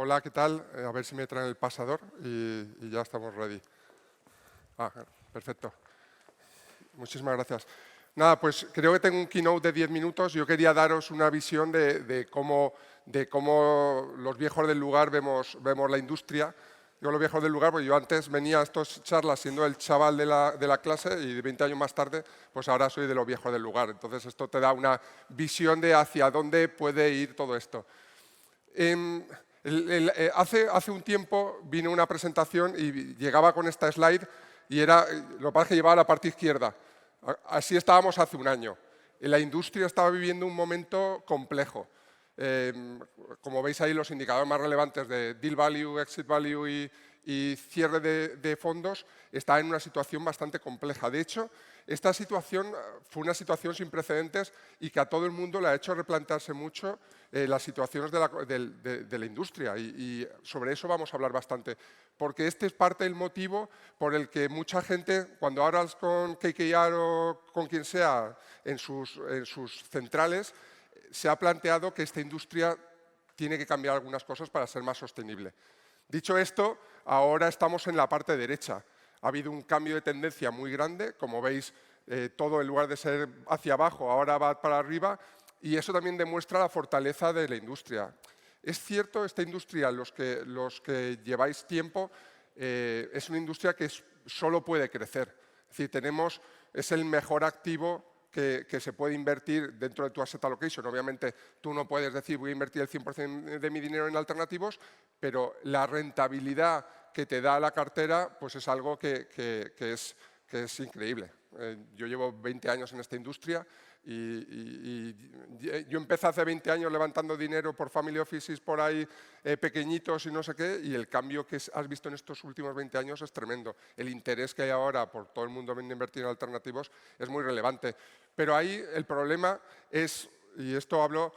Hola, ¿qué tal? A ver si me traen el pasador y ya estamos ready. Ah, perfecto. Muchísimas gracias. Nada, pues creo que tengo un keynote de 10 minutos. Yo quería daros una visión de cómo los viejos del lugar vemos la industria. Yo los viejos del lugar, porque yo antes venía a estas charlas siendo el chaval de la clase y 20 años más tarde, pues ahora soy de los viejos del lugar. Entonces esto te da una visión de hacia dónde puede ir todo esto. Hace un tiempo vino una presentación y llegaba con esta slide y lo que pasa es que llevaba la parte izquierda. Así estábamos hace un año. La industria estaba viviendo un momento complejo. Como veis ahí, los indicadores más relevantes de deal value, exit value y cierre de fondos está en una situación bastante compleja. De hecho, esta situación fue una situación sin precedentes y que a todo el mundo le ha hecho replantearse mucho las situaciones de la industria y sobre eso vamos a hablar bastante, porque este es parte del motivo por el que mucha gente, cuando hablas con KKR o con quien sea en sus centrales, se ha planteado que esta industria tiene que cambiar algunas cosas para ser más sostenible. Dicho esto, ahora estamos en la parte derecha. Ha habido un cambio de tendencia muy grande, como veis, todo en lugar de ser hacia abajo, ahora va para arriba, y eso también demuestra la fortaleza de la industria. Es cierto, esta industria, los que lleváis tiempo, es una industria que solo puede crecer. Es decir, es el mejor activo que se puede invertir dentro de tu asset allocation. Obviamente, tú no puedes decir voy a invertir el 100% de mi dinero en alternativos, pero la rentabilidad que te da la cartera pues es algo que es increíble. Yo llevo 20 años en esta industria y yo empecé hace 20 años levantando dinero por family offices por ahí pequeñitos y no sé qué, y el cambio que has visto en estos últimos 20 años es tremendo. El interés que hay ahora por todo el mundo en invertir en alternativos es muy relevante. Pero ahí el problema es, y esto hablo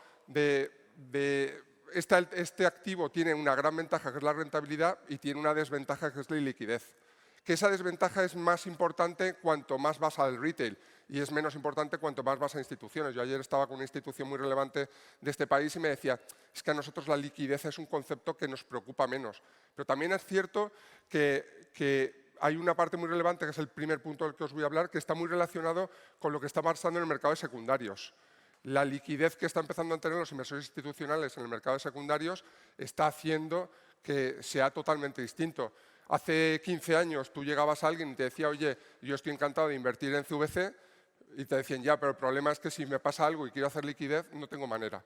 este activo tiene una gran ventaja que es la rentabilidad y tiene una desventaja que es la liquidez. Que esa desventaja es más importante cuanto más vas al retail y es menos importante cuanto más vas a instituciones. Yo ayer estaba con una institución muy relevante de este país y me decía, es que a nosotros la liquidez es un concepto que nos preocupa menos. Pero también es cierto que hay una parte muy relevante, que es el primer punto del que os voy a hablar, que está muy relacionado con lo que está pasando en el mercado de secundarios. La liquidez que están empezando a tener los inversores institucionales en el mercado de secundarios está haciendo que sea totalmente distinto. Hace 15 años tú llegabas a alguien y te decía, oye, yo estoy encantado de invertir en CVC, y te decían, ya, pero el problema es que si me pasa algo y quiero hacer liquidez, no tengo manera.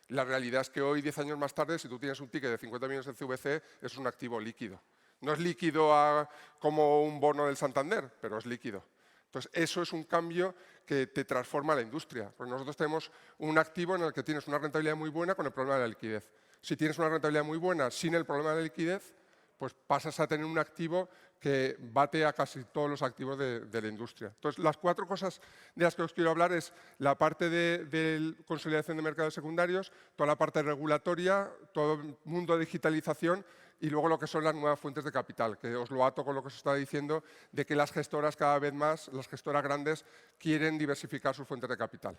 La realidad es que hoy, 10 años más tarde, si tú tienes un ticket de 50 millones en CVC, es un activo líquido. No es líquido como un bono del Santander, pero es líquido. Entonces, eso es un cambio que te transforma la industria, porque nosotros tenemos un activo en el que tienes una rentabilidad muy buena con el problema de la liquidez. Si tienes una rentabilidad muy buena sin el problema de la liquidez, pues pasas a tener un activo que bate a casi todos los activos de la industria. Entonces, las 4 cosas de las que os quiero hablar es la parte de consolidación de mercados secundarios, toda la parte regulatoria, todo el mundo de digitalización y luego lo que son las nuevas fuentes de capital, que os lo ato con lo que os estaba diciendo, de que las gestoras cada vez más, las gestoras grandes, quieren diversificar sus fuentes de capital.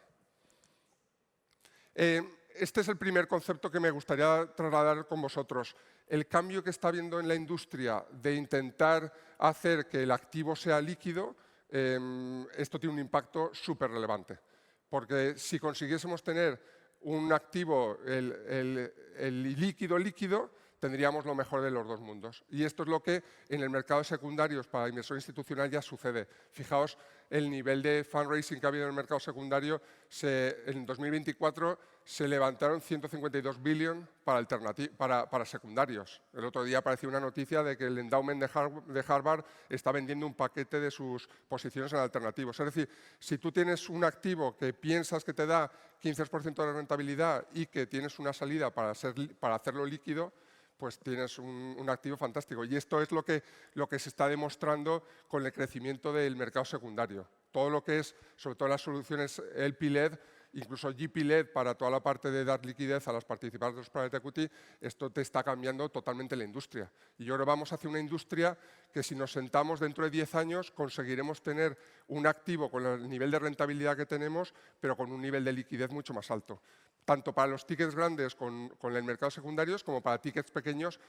Este es el primer concepto que me gustaría trasladar con vosotros. El cambio que está habiendo en la industria de intentar hacer que el activo sea líquido, esto tiene un impacto súper relevante. Porque si consiguiésemos tener un activo, el líquido, tendríamos lo mejor de los dos mundos. Y esto es lo que en el mercado de secundarios para inversión institucional ya sucede. Fijaos el nivel de fundraising que ha habido en el mercado secundario. En 2024 se levantaron 152 billones para secundarios. El otro día apareció una noticia de que el endowment de Harvard está vendiendo un paquete de sus posiciones en alternativos. Es decir, si tú tienes un activo que piensas que te da 15% de rentabilidad y que tienes una salida para hacerlo líquido, pues tienes un activo fantástico. Y esto es lo que se está demostrando con el crecimiento del mercado secundario. Todo lo que es, sobre todo las soluciones LP-led, incluso GP-led para toda la parte de dar liquidez a las participantes de los private equity, esto te está cambiando totalmente la industria. Y ahora vamos hacia una industria que si nos sentamos dentro de 10 años conseguiremos tener un activo con el nivel de rentabilidad que tenemos, pero con un nivel de liquidez mucho más alto. tanto para los tickets grandes con el mercado secundarios como para tickets pequeños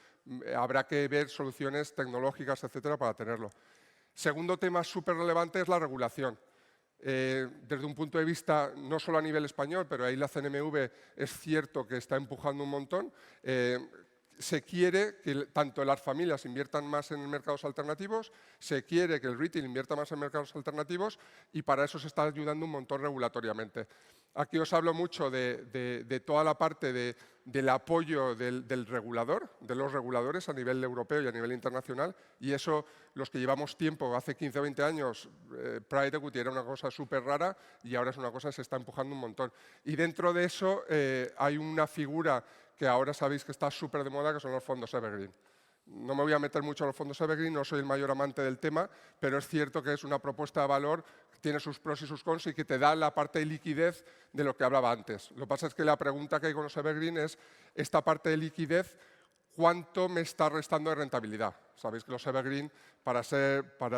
habrá que ver soluciones tecnológicas, etcétera, para tenerlo. Segundo tema súper relevante es la regulación. Desde un punto de vista no solo a nivel español, pero ahí la CNMV es cierto que está empujando un montón. Se quiere que tanto las familias inviertan más en mercados alternativos, se quiere que el retail invierta más en mercados alternativos y para eso se está ayudando un montón regulatoriamente. Aquí os hablo mucho de toda la parte del apoyo del regulador, de los reguladores a nivel europeo y a nivel internacional, y eso, los que llevamos tiempo, hace 15 o 20 años, Private Equity era una cosa súper rara y ahora es una cosa que se está empujando un montón. Y dentro de eso hay una figura que ahora sabéis que está súper de moda, que son los fondos Evergreen. No me voy a meter mucho en los fondos Evergreen, no soy el mayor amante del tema, pero es cierto que es una propuesta de valor, tiene sus pros y sus cons y que te da la parte de liquidez de lo que hablaba antes. Lo que pasa es que la pregunta que hay con los Evergreen es, esta parte de liquidez, ¿cuánto me está restando de rentabilidad? Sabéis que los Evergreen, para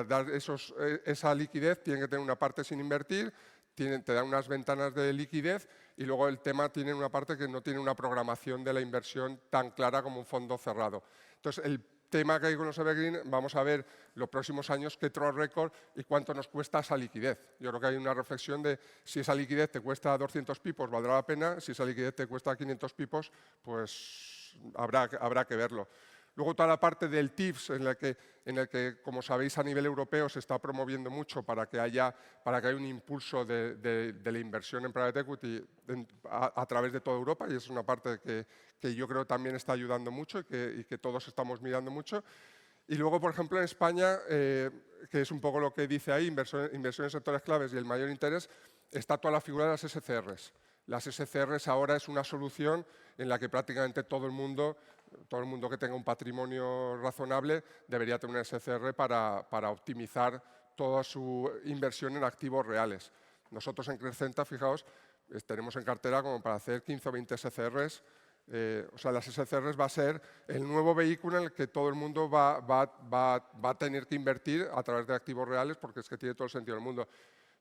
dar esa liquidez, tienen que tener una parte sin invertir, te dan unas ventanas de liquidez y luego el tema tiene una parte que no tiene una programación de la inversión tan clara como un fondo cerrado. Entonces, el tema que hay con los Evergreen, vamos a ver los próximos años qué track record y cuánto nos cuesta esa liquidez. Yo creo que hay una reflexión de si esa liquidez te cuesta 200 pipos, valdrá la pena, si esa liquidez te cuesta 500 pipos, pues habrá que verlo. Luego toda la parte del TIPS, en el que, como sabéis, a nivel europeo se está promoviendo mucho para que haya un impulso de la inversión en private equity a través de toda Europa, y es una parte que yo creo también está ayudando mucho y que todos estamos mirando mucho. Y luego, por ejemplo, en España, que es un poco lo que dice ahí, inversión en sectores claves y el mayor interés, está toda la figura de las SCRs. Las SCRs ahora es una solución en la que prácticamente todo el mundo que tenga un patrimonio razonable debería tener una SCR para optimizar toda su inversión en activos reales. Nosotros en Crescenta, fijaos, tenemos en cartera como para hacer 15 o 20 SCRs. O sea, las SCRs va a ser el nuevo vehículo en el que todo el mundo va a tener que invertir a través de activos reales porque es que tiene todo el sentido del mundo.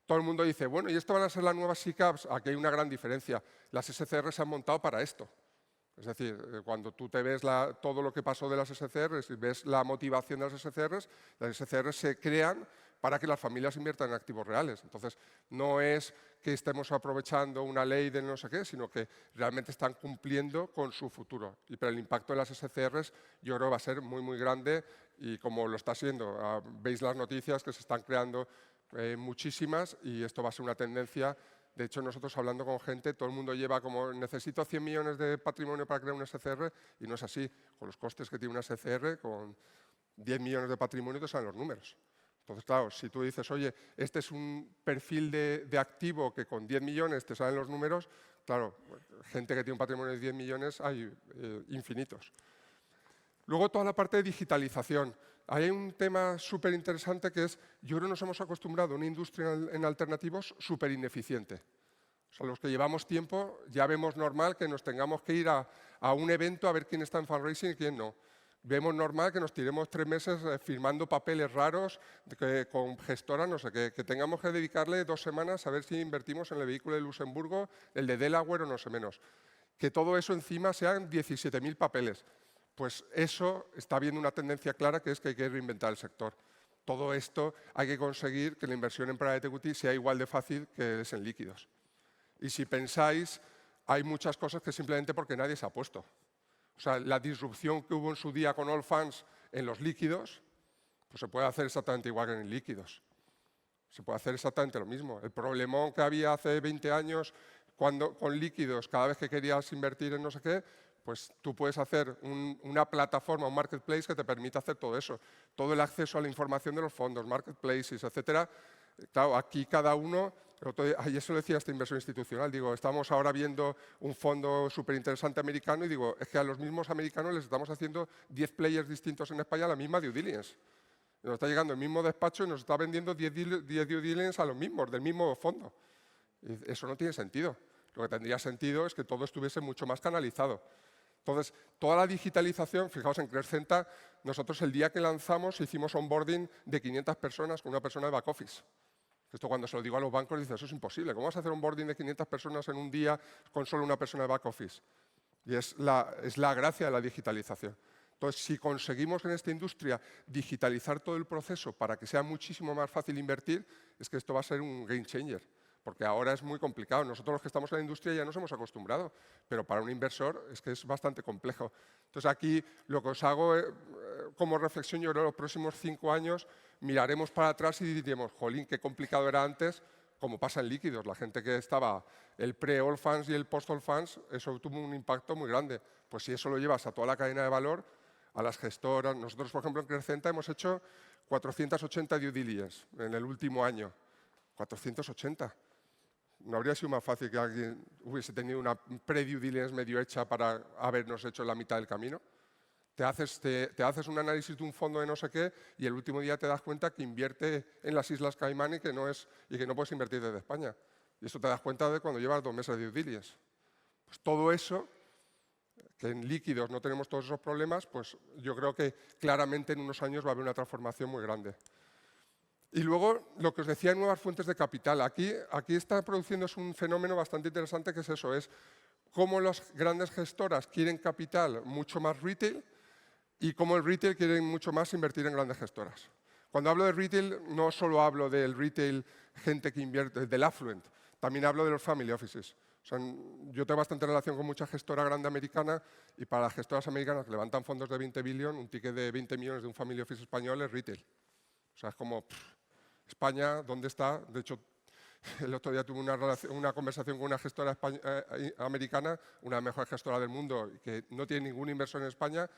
Todo el mundo dice, bueno, ¿y esto van a ser las nuevas SICAVs? Aquí hay una gran diferencia. Las SCR se han montado para esto. Es decir, cuando tú te ves todo lo que pasó de las SCRs y ves la motivación de las SCRs se crean para que las familias inviertan en activos reales. Entonces, no es que estemos aprovechando una ley de no sé qué, sino que realmente están cumpliendo con su futuro. Pero el impacto de las SCRs yo creo va a ser muy, muy grande y como lo está siendo, veis las noticias que se están creando muchísimas y esto va a ser una tendencia. De hecho, nosotros hablando con gente, todo el mundo lleva como necesito 100 millones de patrimonio para crear un SCR y no es así. Con los costes que tiene una SCR, con 10 millones de patrimonio te salen los números. Entonces, claro, si tú dices, oye, este es un perfil de activo que con 10 millones te salen los números, claro, gente que tiene un patrimonio de 10 millones hay infinitos. Luego toda la parte de digitalización. Hay un tema súper interesante que es, yo creo que nos hemos acostumbrado a una industria en alternativos súper ineficiente. O sea, los que llevamos tiempo ya vemos normal que nos tengamos que ir a un evento a ver quién está en fundraising y quién no. Vemos normal que nos tiremos 3 meses firmando papeles raros con gestoras, no sé, que tengamos que dedicarle 2 semanas a ver si invertimos en el vehículo de Luxemburgo, el de Delaware o no sé menos. Que todo eso encima sean 17.000 papeles. Pues eso está viendo una tendencia clara que es que hay que reinventar el sector. Todo esto hay que conseguir que la inversión en private equity sea igual de fácil que es en líquidos. Y si pensáis, hay muchas cosas que simplemente porque nadie se ha puesto. O sea, la disrupción que hubo en su día con All Funds en los líquidos, pues se puede hacer exactamente igual que en líquidos. Se puede hacer exactamente lo mismo. El problemón que había hace 20 años con líquidos, cada vez que querías invertir en no sé qué, pues tú puedes hacer una plataforma, un marketplace que te permita hacer todo eso. Todo el acceso a la información de los fondos, marketplaces, etcétera. Claro, aquí cada uno, y eso lo decía esta inversión institucional, digo, estamos ahora viendo un fondo súper interesante americano y digo, es que a los mismos americanos les estamos haciendo 10 players distintos en España la misma due diligence. Nos está llegando el mismo despacho y nos está vendiendo 10 due diligence a los mismos, del mismo fondo. Y eso no tiene sentido. Lo que tendría sentido es que todo estuviese mucho más canalizado. Entonces, toda la digitalización, fijaos en Crescenta, nosotros el día que lanzamos hicimos onboarding de 500 personas con una persona de back office. Esto cuando se lo digo a los bancos dicen, eso es imposible. ¿Cómo vas a hacer un onboarding de 500 personas en un día con solo una persona de back office? Y es la gracia de la digitalización. Entonces, si conseguimos en esta industria digitalizar todo el proceso para que sea muchísimo más fácil invertir, es que esto va a ser un game changer. Porque ahora es muy complicado. Nosotros los que estamos en la industria ya nos hemos acostumbrado, pero para un inversor es que es bastante complejo. Entonces, aquí lo que os hago como reflexión, yo creo que los próximos 5 años miraremos para atrás y diremos, jolín, qué complicado era antes, como pasa en líquidos. La gente que estaba el pre-all funds y el post-all funds, eso tuvo un impacto muy grande. Pues si eso lo llevas a toda la cadena de valor, a las gestoras. Nosotros, por ejemplo, en Crecenta hemos hecho 480 due diligence en el último año. 480. ¿No habría sido más fácil que alguien hubiese tenido una pre-due diligence medio hecha para habernos hecho la mitad del camino? Te haces un análisis de un fondo de no sé qué y el último día te das cuenta que invierte en las Islas Caimán y que no puedes invertir desde España. Y eso te das cuenta de cuando llevas 2 meses de due diligence. Pues todo eso, que en líquidos no tenemos todos esos problemas, pues yo creo que claramente en unos años va a haber una transformación muy grande. Y luego, lo que os decía, nuevas fuentes de capital. Aquí está produciéndose un fenómeno bastante interesante que es eso, es cómo las grandes gestoras quieren capital mucho más retail y cómo el retail quiere mucho más invertir en grandes gestoras. Cuando hablo de retail, no solo hablo del retail, gente que invierte, del affluent, también hablo de los family offices. O sea, yo tengo bastante relación con mucha gestora grande americana y para las gestoras americanas que levantan fondos de 20 billion, un ticket de 20 millones de un family office español es retail. O sea, es como, España, ¿dónde está? De hecho, el otro día tuve una conversación con una gestora americana, una mejor gestora del mundo, que no tiene ningún inversor en España.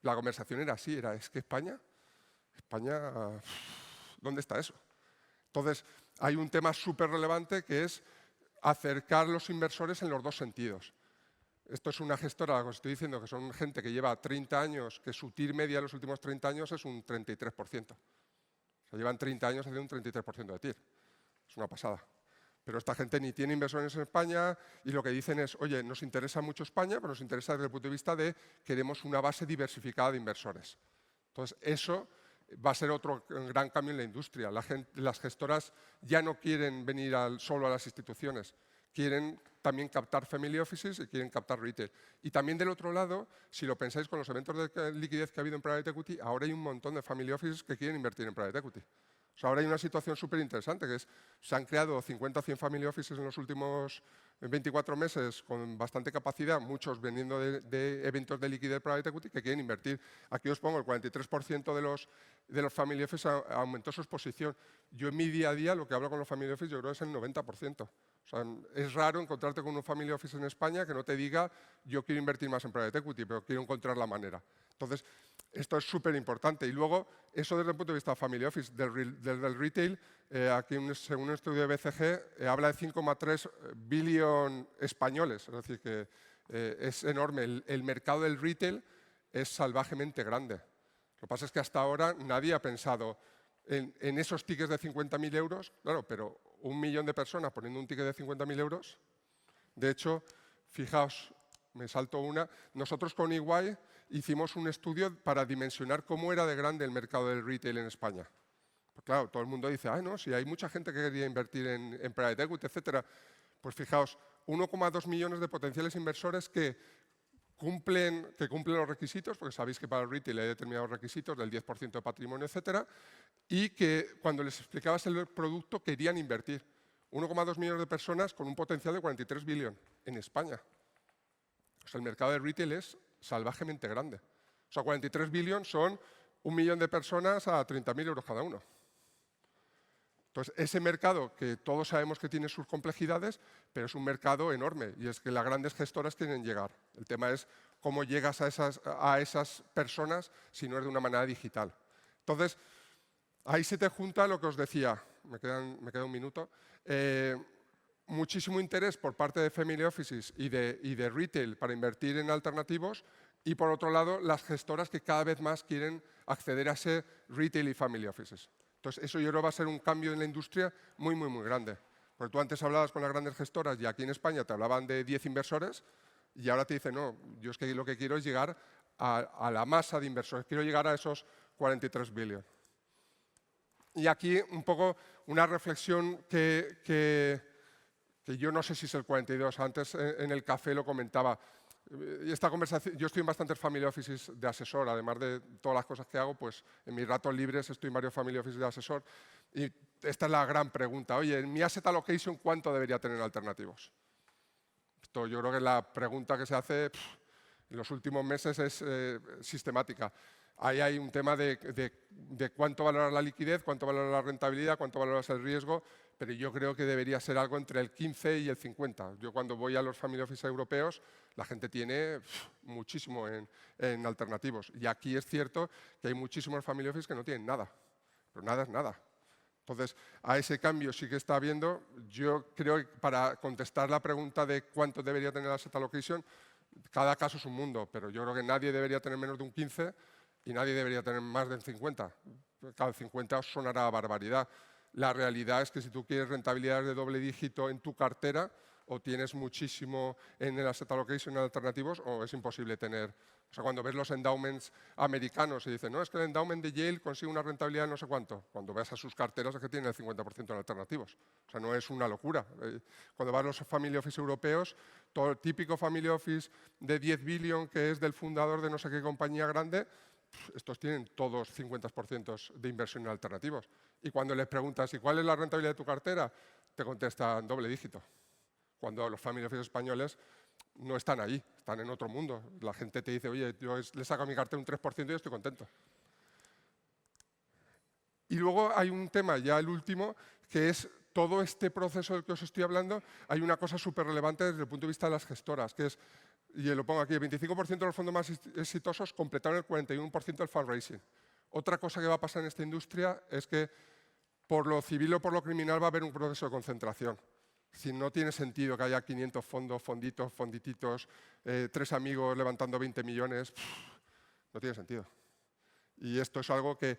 La conversación era así, es que España, ¿dónde está eso? Entonces, hay un tema súper relevante que es acercar los inversores en los dos sentidos. Esto es una gestora, os estoy diciendo que son gente que lleva 30 años, que su TIR media en los últimos 30 años es un 33%. O sea, llevan 30 años haciendo un 33% de TIR. Es una pasada. Pero esta gente ni tiene inversores en España y lo que dicen es, oye, nos interesa mucho España, pero nos interesa desde el punto de vista de queremos una base diversificada de inversores. Entonces, eso va a ser otro gran cambio en la industria. Las gestoras ya no quieren venir solo a las instituciones, quieren también captar family offices y quieren captar retail. Y también del otro lado, si lo pensáis con los eventos de liquidez que ha habido en private equity, ahora hay un montón de family offices que quieren invertir en private equity. O sea, ahora hay una situación súper interesante, que es se han creado 50 o 100 family offices en los últimos 24 meses con bastante capacidad, muchos veniendo de eventos de liquidez private equity que quieren invertir. Aquí os pongo el 43% de los family offices aumentó su exposición. Yo en mi día a día lo que hablo con los family offices yo creo que es el 90%. O sea, es raro encontrarte con un family office en España que no te diga yo quiero invertir más en private equity, pero quiero encontrar la manera. Entonces, esto es súper importante. Y luego, eso desde el punto de vista family office, del retail, aquí según un estudio de BCG, habla de 5,3 billion españoles. Es decir, que es enorme. El mercado del retail es salvajemente grande. Lo que pasa es que hasta ahora nadie ha pensado en esos tickets de 50.000 euros. Claro, pero 1 millón de personas poniendo un ticket de 50.000 euros. De hecho, fijaos, me salto una. Nosotros con EY hicimos un estudio para dimensionar cómo era de grande el mercado del retail en España. Pues claro, todo el mundo dice, no, si hay mucha gente que quería invertir en private equity, etcétera. Pues fijaos, 1,2 millones de potenciales inversores que cumplen los requisitos, porque sabéis que para el retail hay determinados requisitos del 10% de patrimonio, etcétera, y que cuando les explicabas el producto querían invertir. 1,2 millones de personas con un potencial de 43 billion en España. O sea, el mercado de retail es salvajemente grande. O sea, 43 billion son 1 millón de personas a 30.000 euros cada uno. Entonces, ese mercado que todos sabemos que tiene sus complejidades, pero es un mercado enorme y es que las grandes gestoras quieren llegar. El tema es cómo llegas a esas personas si no es de una manera digital. Entonces, ahí se te junta lo que os decía, me queda un minuto, muchísimo interés por parte de family offices y de retail para invertir en alternativos y, por otro lado, las gestoras que cada vez más quieren acceder a ese retail y family offices. Entonces, eso yo creo que va a ser un cambio en la industria muy, muy, muy grande. Porque tú antes hablabas con las grandes gestoras y aquí en España te hablaban de 10 inversores y ahora te dicen, no, yo es que lo que quiero es llegar a la masa de inversores, quiero llegar a esos 43 billion. Y aquí un poco una reflexión que yo no sé si es el 42, antes en el café lo comentaba. Esta conversación, yo estoy en bastantes family offices de asesor, además de todas las cosas que hago, pues en mis ratos libres estoy en varios family offices de asesor. Y esta es la gran pregunta. Oye, en mi asset allocation, ¿cuánto debería tener alternativos? Esto yo creo que la pregunta que se hace en los últimos meses es sistemática. Ahí hay un tema de cuánto valorar la liquidez, cuánto valorar la rentabilidad, cuánto valoras el riesgo, pero yo creo que debería ser algo entre el 15 y el 50. Yo cuando voy a los family office europeos, la gente tiene muchísimo en alternativos. Y aquí es cierto que hay muchísimos family office que no tienen nada, pero nada es nada. Entonces, a ese cambio sí que está habiendo. Yo creo que para contestar la pregunta de cuánto debería tener la asset allocation, cada caso es un mundo, pero yo creo que nadie debería tener menos de un 15 y nadie debería tener más del 50. Cada 50 os sonará barbaridad. La realidad es que si tú quieres rentabilidades de doble dígito en tu cartera, o tienes muchísimo en el asset allocation en alternativos, o es imposible tener. O sea, cuando ves los endowments americanos y dicen, no, es que el endowment de Yale consigue una rentabilidad de no sé cuánto. Cuando ves a sus carteras es que tienen el 50% en alternativos. O sea, no es una locura. Cuando vas a los family office europeos, todo el típico family office de 10 billion que es del fundador de no sé qué compañía grande, estos tienen todos 50% de inversión en alternativos. Y cuando les preguntas, ¿y cuál es la rentabilidad de tu cartera? Te contestan doble dígito. Cuando los family office españoles no están ahí, están en otro mundo. La gente te dice, oye, yo le saco a mi cartera un 3% y estoy contento. Y luego hay un tema, ya el último, que es todo este proceso del que os estoy hablando. Hay una cosa súper relevante desde el punto de vista de las gestoras, que es, y lo pongo aquí, el 25% de los fondos más exitosos completaron el 41% del fundraising. Otra cosa que va a pasar en esta industria es que por lo civil o por lo criminal va a haber un proceso de concentración. Si no tiene sentido que haya 500 fondos, fonditos, fondititos, 3 amigos levantando 20 millones, no tiene sentido. Y esto es algo que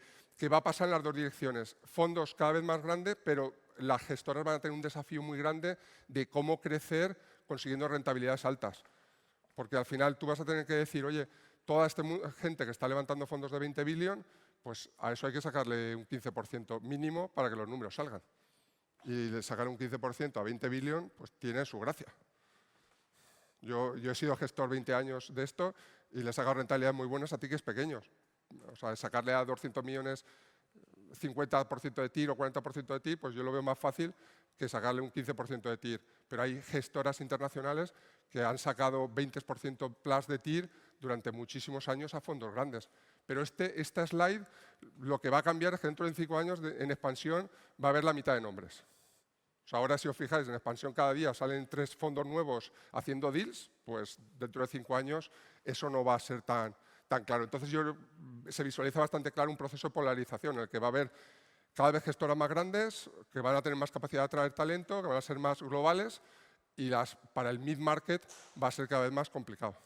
va a pasar en las dos direcciones. Fondos cada vez más grandes, pero las gestoras van a tener un desafío muy grande de cómo crecer consiguiendo rentabilidades altas. Porque al final tú vas a tener que decir, oye, toda esta gente que está levantando fondos de 20 billion, pues a eso hay que sacarle un 15% mínimo para que los números salgan. Y sacar un 15% a 20 billion, pues tiene su gracia. Yo he sido gestor 20 años de esto y le he sacado rentabilidades muy buenas a tickets pequeños. O sea, sacarle a 200 millones 50% de TIR o 40% de TIR, pues yo lo veo más fácil que sacarle un 15% de TIR. Pero hay gestoras internacionales que han sacado 20% plus de TIR durante muchísimos años a fondos grandes. Pero esta slide lo que va a cambiar es que dentro de 5 años en expansión va a haber la mitad de nombres. O sea, ahora si os fijáis, en expansión cada día salen 3 fondos nuevos haciendo deals, pues dentro de 5 años eso no va a ser tan claro. Entonces se visualiza bastante claro un proceso de polarización en el que va a haber cada vez gestoras más grandes, que van a tener más capacidad de atraer talento, que van a ser más globales y para el mid-market va a ser cada vez más complicado.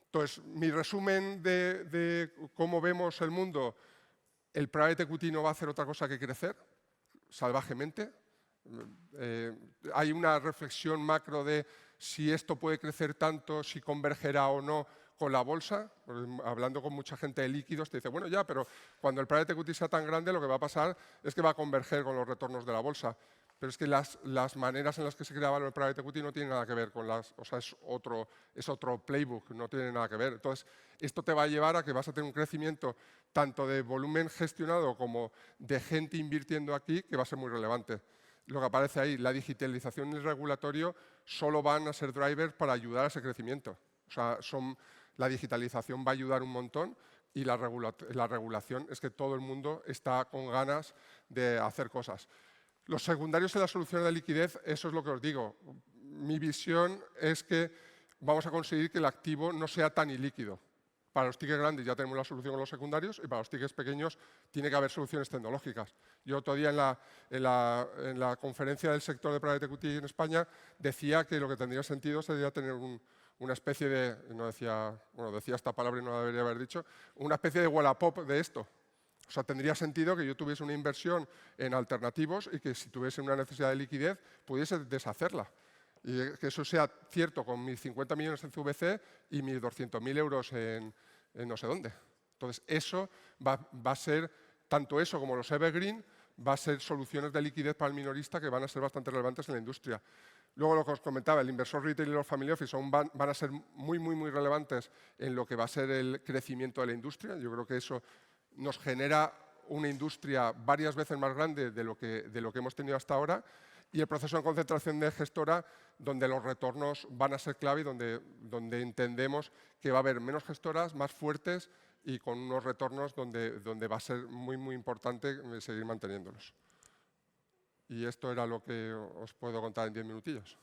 Entonces, mi resumen de cómo vemos el mundo, el private equity no va a hacer otra cosa que crecer salvajemente. Hay una reflexión macro de si esto puede crecer tanto, si convergerá o no con la bolsa. Hablando con mucha gente de líquidos, te dice, bueno, ya, pero cuando el private equity sea tan grande, lo que va a pasar es que va a converger con los retornos de la bolsa. Pero es que las maneras en las que se crea valor el private equity no tienen nada que ver con o sea, es otro playbook, no tiene nada que ver. Entonces, esto te va a llevar a que vas a tener un crecimiento tanto de volumen gestionado como de gente invirtiendo aquí que va a ser muy relevante. Lo que aparece ahí, la digitalización y el regulatorio solo van a ser drivers para ayudar a ese crecimiento. O sea, la digitalización va a ayudar un montón y la regulación es que todo el mundo está con ganas de hacer cosas. Los secundarios en la solución de liquidez, eso es lo que os digo. Mi visión es que vamos a conseguir que el activo no sea tan ilíquido. Para los tickets grandes ya tenemos la solución con los secundarios y para los tickets pequeños tiene que haber soluciones tecnológicas. Yo otro día en la conferencia del sector de Private Equity en España decía que lo que tendría sentido sería tener una especie de, no decía, bueno, decía esta palabra y no la debería haber dicho, una especie de Wallapop de esto. O sea, tendría sentido que yo tuviese una inversión en alternativos y que si tuviese una necesidad de liquidez pudiese deshacerla. Y que eso sea cierto con mis 50 millones en CVC y mis 200.000 euros en no sé dónde. Entonces, eso va a ser tanto eso como los evergreen va a ser soluciones de liquidez para el minorista que van a ser bastante relevantes en la industria. Luego lo que os comentaba, el inversor retail y los family office van a ser muy relevantes en lo que va a ser el crecimiento de la industria. Yo creo que eso nos genera una industria varias veces más grande de lo que hemos tenido hasta ahora, y el proceso de concentración de gestora, donde los retornos van a ser clave y donde entendemos que va a haber menos gestoras, más fuertes y con unos retornos donde va a ser muy importante seguir manteniéndolos. Y esto era lo que os puedo contar en 10 minutillos.